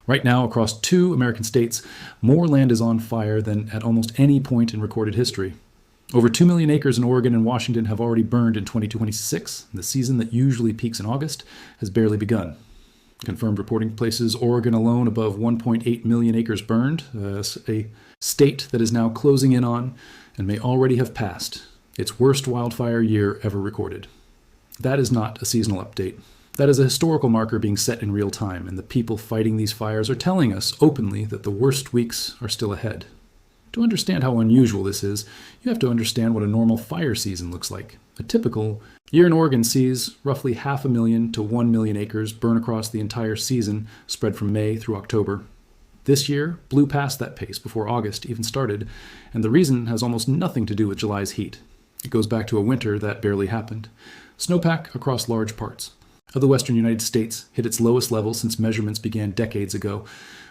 Right now, across 2 American states, more land is on fire than at almost any point in recorded history. Over 2 million acres in Oregon and Washington have already burned in 2026. The season that usually peaks in August has barely begun. Confirmed reporting places Oregon alone above 1.8 million acres burned, a state that is now closing in on and may already have passed its worst wildfire year ever recorded. That is not a seasonal update. That is a historical marker being set in real time, and the people fighting these fires are telling us openly that the worst weeks are still ahead. To understand how unusual this is, you have to understand what a normal fire season looks like. A typical year in Oregon sees roughly 500,000 to 1 million acres burn across the entire season, spread from May through October. This year blew past that pace before August even started, and the reason has almost nothing to do with July's heat. It goes back to a winter that barely happened. Snowpack across large parts of the western United States hit its lowest level since measurements began decades ago.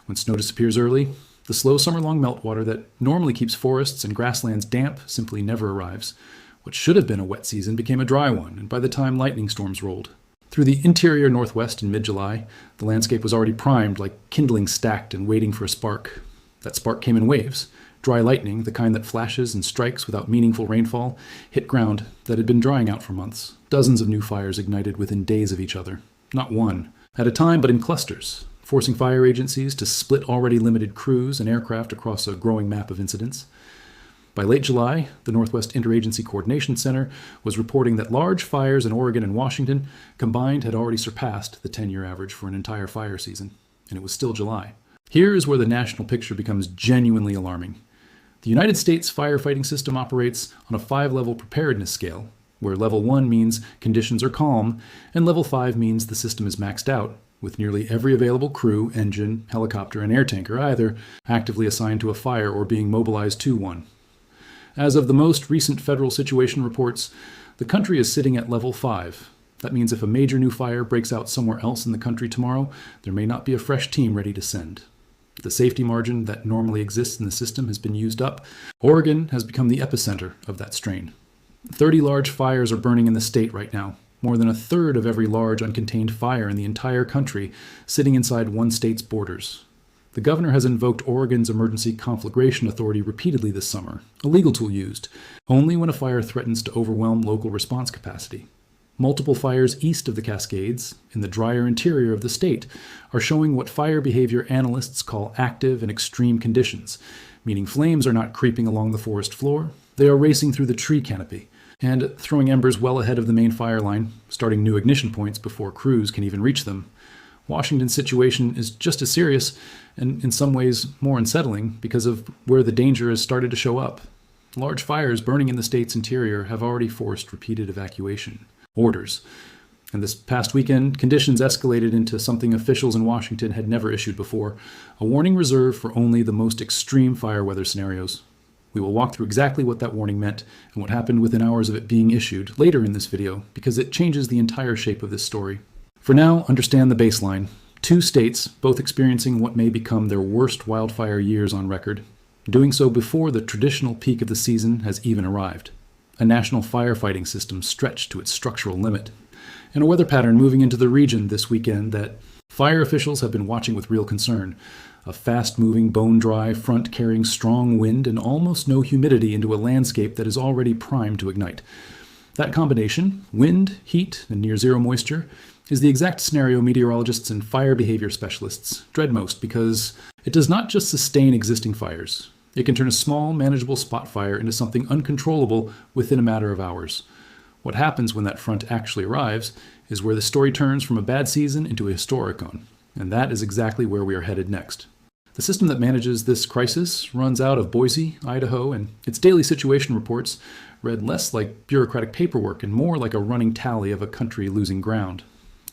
When snow disappears early, the slow summer-long meltwater that normally keeps forests and grasslands damp simply never arrives. What should have been a wet season became a dry one, and by the time lightning storms rolled through the interior Northwest in mid-July, the landscape was already primed like kindling stacked and waiting for a spark. That spark came in waves. Dry lightning, the kind that flashes and strikes without meaningful rainfall, hit ground that had been drying out for months. Dozens of new fires ignited within days of each other. Not one at a time, but in clusters, forcing fire agencies to split already limited crews and aircraft across a growing map of incidents. By late July, the Northwest Interagency Coordination Center was reporting that large fires in Oregon and Washington combined had already surpassed the 10-year average for an entire fire season, and it was still July. Here is where the national picture becomes genuinely alarming. The United States firefighting system operates on a 5-level preparedness scale, where level 1 means conditions are calm, and level 5 means the system is maxed out, with nearly every available crew, engine, helicopter, and air tanker either actively assigned to a fire or being mobilized to one. As of the most recent federal situation reports, the country is sitting at level 5. That means if a major new fire breaks out somewhere else in the country tomorrow, there may not be a fresh team ready to send. The safety margin that normally exists in the system has been used up. Oregon has become the epicenter of that strain. 30 large fires are burning in the state right now, more than a third of every large uncontained fire in the entire country sitting inside one state's borders. The governor has invoked Oregon's Emergency Conflagration Authority repeatedly this summer, a legal tool used only when a fire threatens to overwhelm local response capacity. Multiple fires east of the Cascades, in the drier interior of the state, are showing what fire behavior analysts call active and extreme conditions, meaning flames are not creeping along the forest floor, they are racing through the tree canopy, and throwing embers well ahead of the main fire line, starting new ignition points before crews can even reach them. Washington's situation is just as serious, and in some ways more unsettling, because of where the danger has started to show up. Large fires burning in the state's interior have already forced repeated evacuation orders. And this past weekend, conditions escalated into something officials in Washington had never issued before, a warning reserved for only the most extreme fire weather scenarios. We will walk through exactly what that warning meant and what happened within hours of it being issued later in this video, because it changes the entire shape of this story. For now, understand the baseline. 2 states, both experiencing what may become their worst wildfire years on record, doing so before the traditional peak of the season has even arrived. A national firefighting system stretched to its structural limit, and a weather pattern moving into the region this weekend that fire officials have been watching with real concern. A fast-moving, bone-dry front carrying strong wind and almost no humidity into a landscape that is already primed to ignite. That combination, wind, heat, and near-zero moisture, is the exact scenario meteorologists and fire behavior specialists dread most, because it does not just sustain existing fires. It can turn a small, manageable spot fire into something uncontrollable within a matter of hours. What happens when that front actually arrives is where the story turns from a bad season into a historic one, and that is exactly where we are headed next. The system that manages this crisis runs out of Boise, Idaho, and its daily situation reports read less like bureaucratic paperwork and more like a running tally of a country losing ground.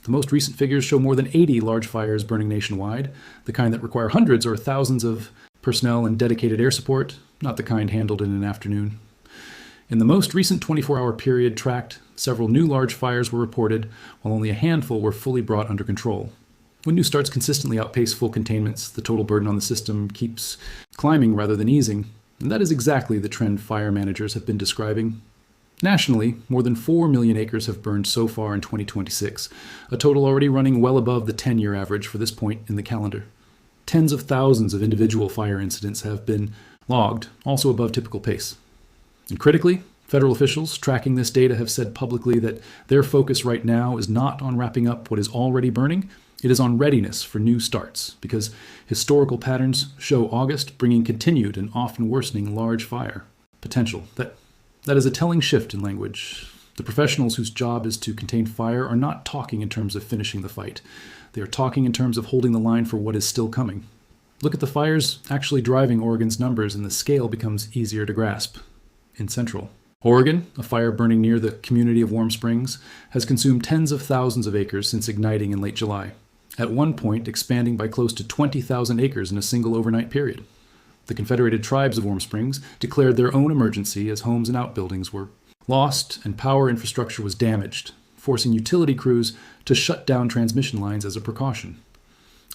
The most recent figures show more than 80 large fires burning nationwide, the kind that require hundreds or thousands of personnel and dedicated air support, not the kind handled in an afternoon. In the most recent 24-hour period tracked, several new large fires were reported, while only a handful were fully brought under control. When new starts consistently outpace full containments, the total burden on the system keeps climbing rather than easing, and that is exactly the trend fire managers have been describing. Nationally, more than 4 million acres have burned so far in 2026, a total already running well above the 10-year average for this point in the calendar. Tens of thousands of individual fire incidents have been logged, also above typical pace. And critically, federal officials tracking this data have said publicly that their focus right now is not on wrapping up what is already burning, it is on readiness for new starts, because historical patterns show August bringing continued and often worsening large fire potential. That is a telling shift in language. The professionals whose job is to contain fire are not talking in terms of finishing the fight. They are talking in terms of holding the line for what is still coming. Look at the fires actually driving Oregon's numbers, and the scale becomes easier to grasp. In Central Oregon, a fire burning near the community of Warm Springs has consumed tens of thousands of acres since igniting in late July, at one point expanding by close to 20,000 acres in a single overnight period. The Confederated Tribes of Warm Springs declared their own emergency as homes and outbuildings were lost and power infrastructure was damaged, forcing utility crews to shut down transmission lines as a precaution.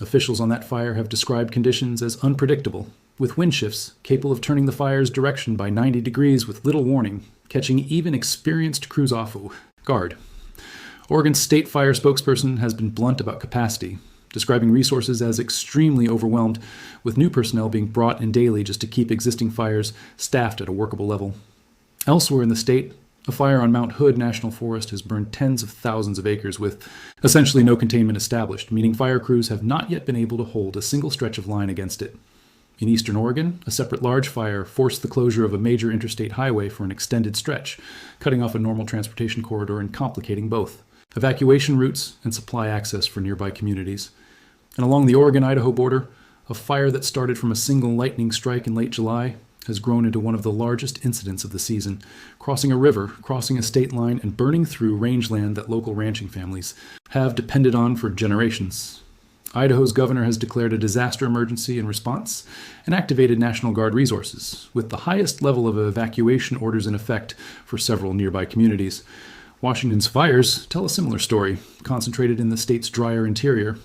Officials on that fire have described conditions as unpredictable, with wind shifts capable of turning the fire's direction by 90 degrees with little warning, catching even experienced crews off guard. Oregon's state fire spokesperson has been blunt about capacity, describing resources as extremely overwhelmed, with new personnel being brought in daily just to keep existing fires staffed at a workable level. Elsewhere in the state, a fire on Mount Hood National Forest has burned tens of thousands of acres with essentially no containment established, meaning fire crews have not yet been able to hold a single stretch of line against it. In eastern Oregon, a separate large fire forced the closure of a major interstate highway for an extended stretch, cutting off a normal transportation corridor and complicating both evacuation routes and supply access for nearby communities. And along the Oregon-Idaho border, a fire that started from a single lightning strike in late July has grown into one of the largest incidents of the season, crossing a river, crossing a state line, and burning through rangeland that local ranching families have depended on for generations. Idaho's governor has declared a disaster emergency in response and activated National Guard resources, with the highest level of evacuation orders in effect for several nearby communities. Washington's fires tell a similar story, concentrated in the state's drier interior.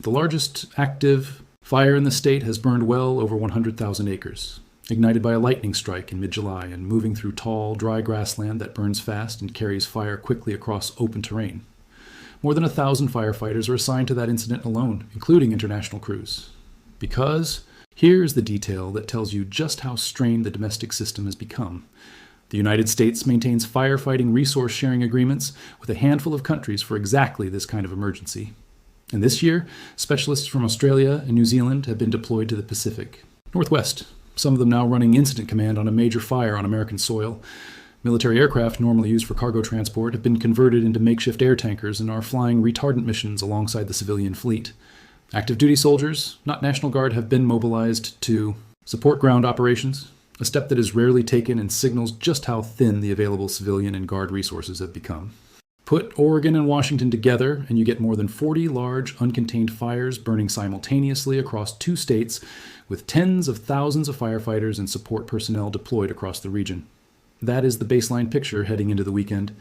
The largest active fire in the state has burned well over 100,000 acres, ignited by a lightning strike in mid-July and moving through tall, dry grassland that burns fast and carries fire quickly across open terrain. More than 1,000 firefighters are assigned to that incident alone, including international crews. Because here's the detail that tells you just how strained the domestic system has become. The United States maintains firefighting resource-sharing agreements with a handful of countries for exactly this kind of emergency. And this year, specialists from Australia and New Zealand have been deployed to the Pacific Northwest, some of them now running incident command on a major fire on American soil. Military aircraft normally used for cargo transport have been converted into makeshift air tankers and are flying retardant missions alongside the civilian fleet. Active duty soldiers, not National Guard, have been mobilized to support ground operations, a step that is rarely taken and signals just how thin the available civilian and Guard resources have become. Put Oregon and Washington together, and you get more than 40 large, uncontained fires burning simultaneously across two states, with tens of thousands of firefighters and support personnel deployed across the region. That is the baseline picture heading into the weekend.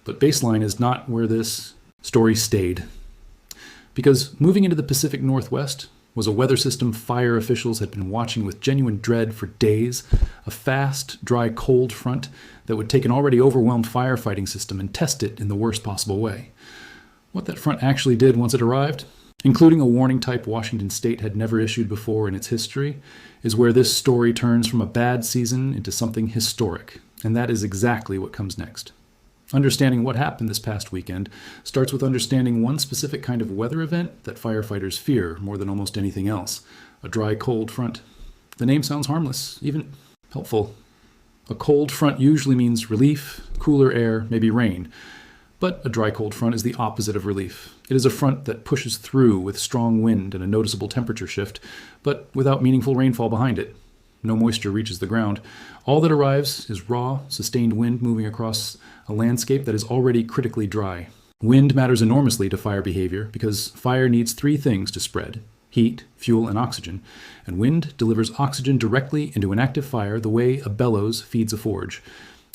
But baseline is not where this story stayed. Because moving into the Pacific Northwest was a weather system fire officials had been watching with genuine dread for days, a fast, dry, cold front that would take an already overwhelmed firefighting system and test it in the worst possible way. What that front actually did once it arrived, including a warning type Washington state had never issued before in its history, is where this story turns from a bad season into something historic, and that is exactly what comes next. Understanding what happened this past weekend starts with understanding one specific kind of weather event that firefighters fear more than almost anything else: a dry, cold front. The name sounds harmless, even helpful. A cold front usually means relief, cooler air, maybe rain. But a dry, cold front is the opposite of relief. It is a front that pushes through with strong wind and a noticeable temperature shift, but without meaningful rainfall behind it. No moisture reaches the ground. All that arrives is raw, sustained wind moving across a landscape that is already critically dry. Wind matters enormously to fire behavior because fire needs three things to spread: heat, fuel, and oxygen. And wind delivers oxygen directly into an active fire the way a bellows feeds a forge.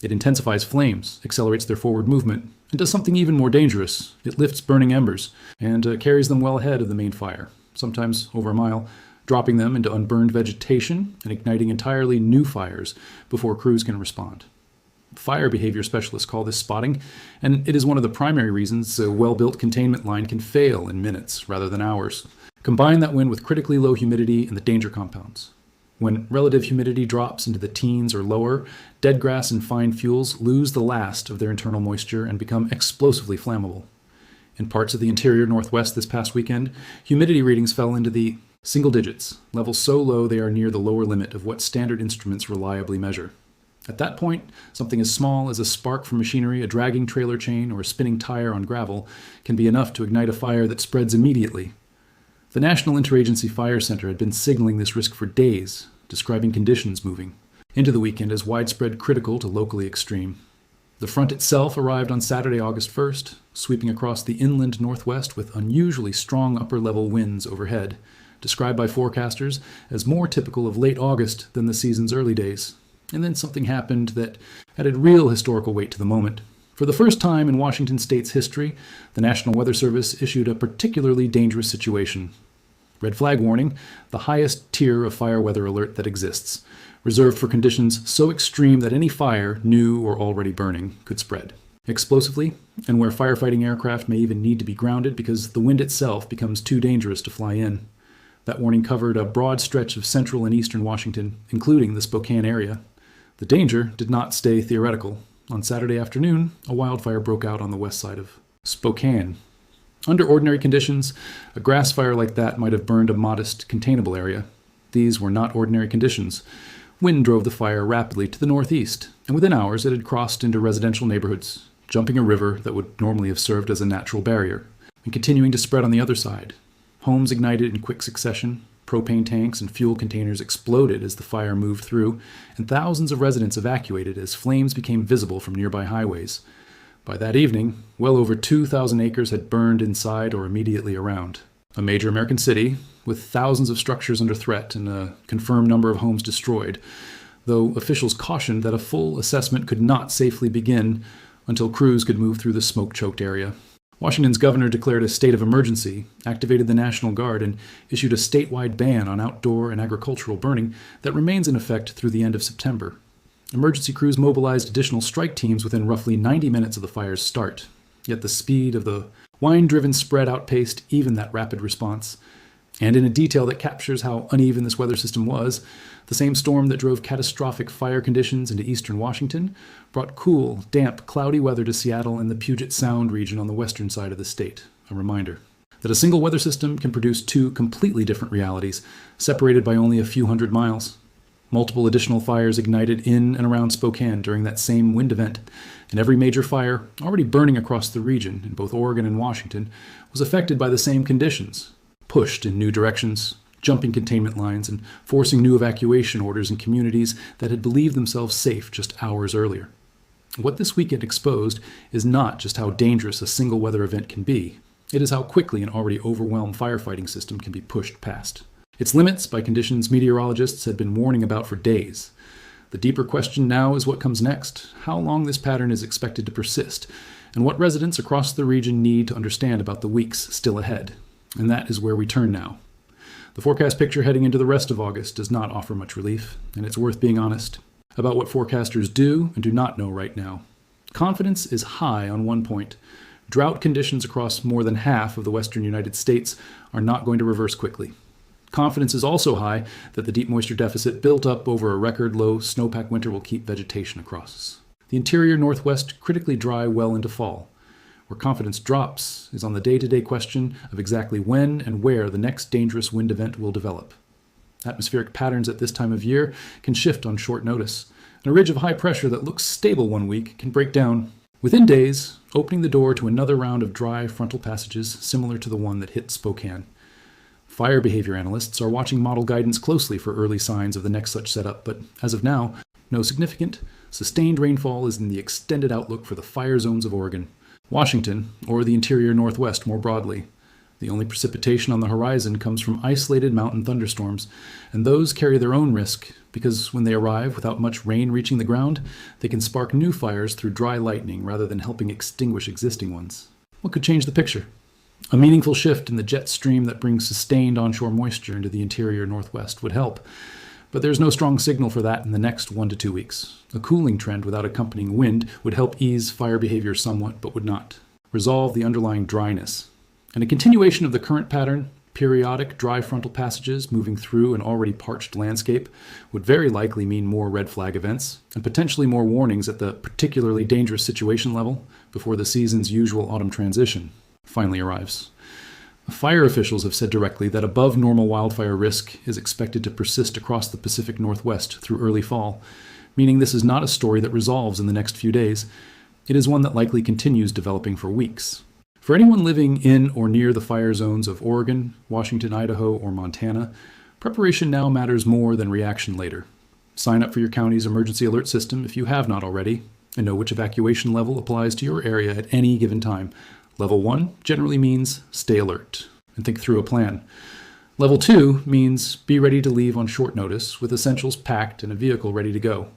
It intensifies flames, accelerates their forward movement, and does something even more dangerous. It lifts burning embers and carries them well ahead of the main fire, sometimes over a mile, dropping them into unburned vegetation and igniting entirely new fires before crews can respond. fire behavior specialists call this spotting, and it is one of the primary reasons a well-built containment line can fail in minutes rather than hours. Combine that wind with critically low humidity and the danger compounds. When relative humidity drops into the teens or lower, dead grass and fine fuels lose the last of their internal moisture and become explosively flammable. In parts of the interior Northwest this past weekend, humidity readings fell into the single digits, levels so low they are near the lower limit of what standard instruments reliably measure. At that point, something as small as a spark from machinery, a dragging trailer chain, or a spinning tire on gravel can be enough to ignite a fire that spreads immediately. The National Interagency Fire Center had been signaling this risk for days, describing conditions moving into the weekend as widespread critical to locally extreme. The front itself arrived on Saturday, August 1st, sweeping across the inland Northwest with unusually strong upper-level winds overhead, described by forecasters as more typical of late August than the season's early days. And then something happened that added real historical weight to the moment. For the first time in Washington state's history, the National Weather Service issued a particularly dangerous situation. Red flag warning, the highest tier of fire weather alert that exists, reserved for conditions so extreme that any fire, new or already burning, could spread explosively, and where firefighting aircraft may even need to be grounded because the wind itself becomes too dangerous to fly in. That warning covered a broad stretch of central and eastern Washington, including the Spokane area. The danger did not stay theoretical. On Saturday afternoon, a wildfire broke out on the west side of Spokane. Under ordinary conditions, a grass fire like that might have burned a modest, containable area. These were not ordinary conditions. Wind drove the fire rapidly to the northeast, and within hours it had crossed into residential neighborhoods, jumping a river that would normally have served as a natural barrier, and continuing to spread on the other side. Homes ignited in quick succession, propane tanks and fuel containers exploded as the fire moved through, and thousands of residents evacuated as flames became visible from nearby highways. By that evening, well over 2,000 acres had burned inside or immediately around. A major American city, with thousands of structures under threat and a confirmed number of homes destroyed, though officials cautioned that a full assessment could not safely begin until crews could move through the smoke-choked area. Washington's governor declared a state of emergency, activated the National Guard, and issued a statewide ban on outdoor and agricultural burning that remains in effect through the end of September. Emergency crews mobilized additional strike teams within roughly 90 minutes of the fire's start, yet the speed of the wind-driven spread outpaced even that rapid response. And in a detail that captures how uneven this weather system was, the same storm that drove catastrophic fire conditions into eastern Washington brought cool, damp, cloudy weather to Seattle and the Puget Sound region on the western side of the state. A reminder that a single weather system can produce two completely different realities, separated by only a few hundred miles. Multiple additional fires ignited in and around Spokane during that same wind event, and every major fire already burning across the region in both Oregon and Washington was affected by the same conditions, pushed in new directions, jumping containment lines, and forcing new evacuation orders in communities that had believed themselves safe just hours earlier. What this weekend exposed is not just how dangerous a single weather event can be, it is how quickly an already overwhelmed firefighting system can be pushed past its limits by conditions meteorologists had been warning about for days. The deeper question now is what comes next, how long this pattern is expected to persist, and what residents across the region need to understand about the weeks still ahead. And that is where we turn now. The forecast picture heading into the rest of August does not offer much relief, and it's worth being honest about what forecasters do and do not know right now. Confidence is high on one point. Drought conditions across more than half of the western United States are not going to reverse quickly. Confidence is also high that the deep moisture deficit built up over a record-low snowpack winter will keep vegetation across the interior Northwest critically dry well into fall. Where confidence drops is on the day-to-day question of exactly when and where the next dangerous wind event will develop. Atmospheric patterns at this time of year can shift on short notice, and a ridge of high pressure that looks stable one week can break down within days, opening the door to another round of dry frontal passages similar to the one that hit Spokane. Fire behavior analysts are watching model guidance closely for early signs of the next such setup, but as of now, no significant, sustained rainfall is in the extended outlook for the fire zones of Oregon, Washington, or the interior Northwest more broadly. The only precipitation on the horizon comes from isolated mountain thunderstorms, and those carry their own risk because when they arrive without much rain reaching the ground, they can spark new fires through dry lightning rather than helping extinguish existing ones. What could change the picture? A meaningful shift in the jet stream that brings sustained onshore moisture into the interior Northwest would help, But there's no strong signal for that in the next 1 to 2 weeks. A cooling trend without accompanying wind would help ease fire behavior somewhat, but would not resolve the underlying dryness. And a continuation of the current pattern, periodic dry frontal passages moving through an already parched landscape, would very likely mean more red flag events, and potentially more warnings at the particularly dangerous situation level before the season's usual autumn transition finally arrives. Fire officials have said directly that above normal wildfire risk is expected to persist across the Pacific Northwest through early fall, meaning this is not a story that resolves in the next few days. It is one that likely continues developing for weeks. For anyone living in or near the fire zones of Oregon, Washington, Idaho, or Montana, preparation now matters more than reaction later. Sign up for your county's emergency alert system if you have not already, and know which evacuation level applies to your area at any given time. Level 1 generally means stay alert and think through a plan. Level 2 means be ready to leave on short notice with essentials packed and a vehicle ready to go.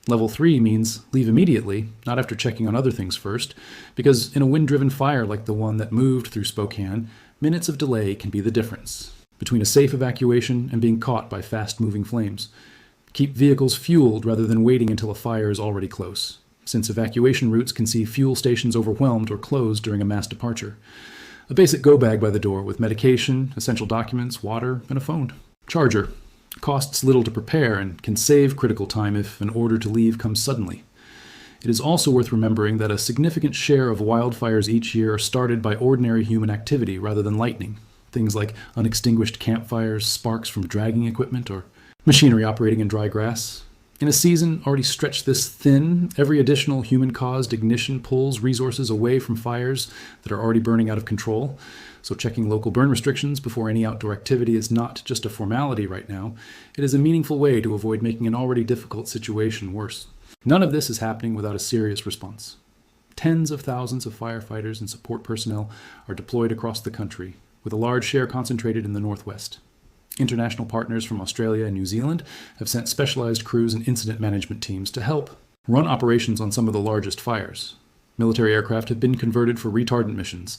Level 3 means leave immediately, not after checking on other things first, because in a wind-driven fire like the one that moved through Spokane, minutes of delay can be the difference between a safe evacuation and being caught by fast-moving flames. Keep vehicles fueled rather than waiting until a fire is already close, since evacuation routes can see fuel stations overwhelmed or closed during a mass departure. A basic go bag by the door with medication, essential documents, water, and a phone. Charger. Costs little to prepare and can save critical time if an order to leave comes suddenly. It is also worth remembering that a significant share of wildfires each year are started by ordinary human activity rather than lightning. Things like unextinguished campfires, sparks from dragging equipment, or machinery operating in dry grass. In a season already stretched this thin, every additional human-caused ignition pulls resources away from fires that are already burning out of control. So checking local burn restrictions before any outdoor activity is not just a formality right now. It is a meaningful way to avoid making an already difficult situation worse. None of this is happening without a serious response. Tens of thousands of firefighters and support personnel are deployed across the country, with a large share concentrated in the Northwest. International partners from Australia and New Zealand have sent specialized crews and incident management teams to help run operations on some of the largest fires. Military aircraft have been converted for retardant missions,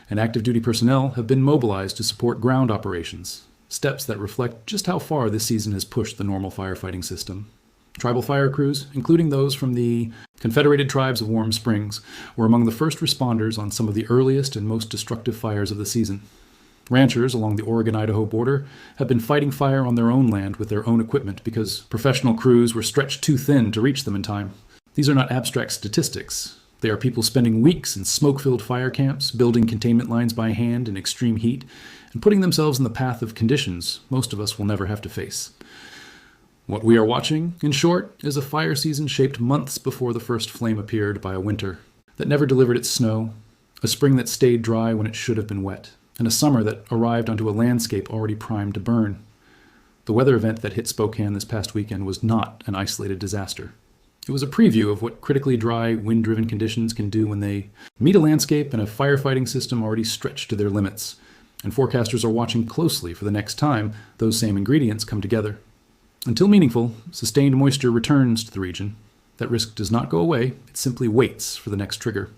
and active duty personnel have been mobilized to support ground operations, steps that reflect just how far this season has pushed the normal firefighting system. Tribal fire crews, including those from the Confederated Tribes of Warm Springs, were among the first responders on some of the earliest and most destructive fires of the season. Ranchers along the Oregon-Idaho border have been fighting fire on their own land with their own equipment because professional crews were stretched too thin to reach them in time. These are not abstract statistics. They are people spending weeks in smoke-filled fire camps, building containment lines by hand in extreme heat, and putting themselves in the path of conditions most of us will never have to face. What we are watching, in short, is a fire season shaped months before the first flame appeared by a winter that never delivered its snow, a spring that stayed dry when it should have been wet, and a summer that arrived onto a landscape already primed to burn. The weather event that hit Spokane this past weekend was not an isolated disaster. It was a preview of what critically dry, wind-driven conditions can do when they meet a landscape and a firefighting system already stretched to their limits, and forecasters are watching closely for the next time those same ingredients come together. Until meaningful, sustained moisture returns to the region, that risk does not go away, it simply waits for the next trigger.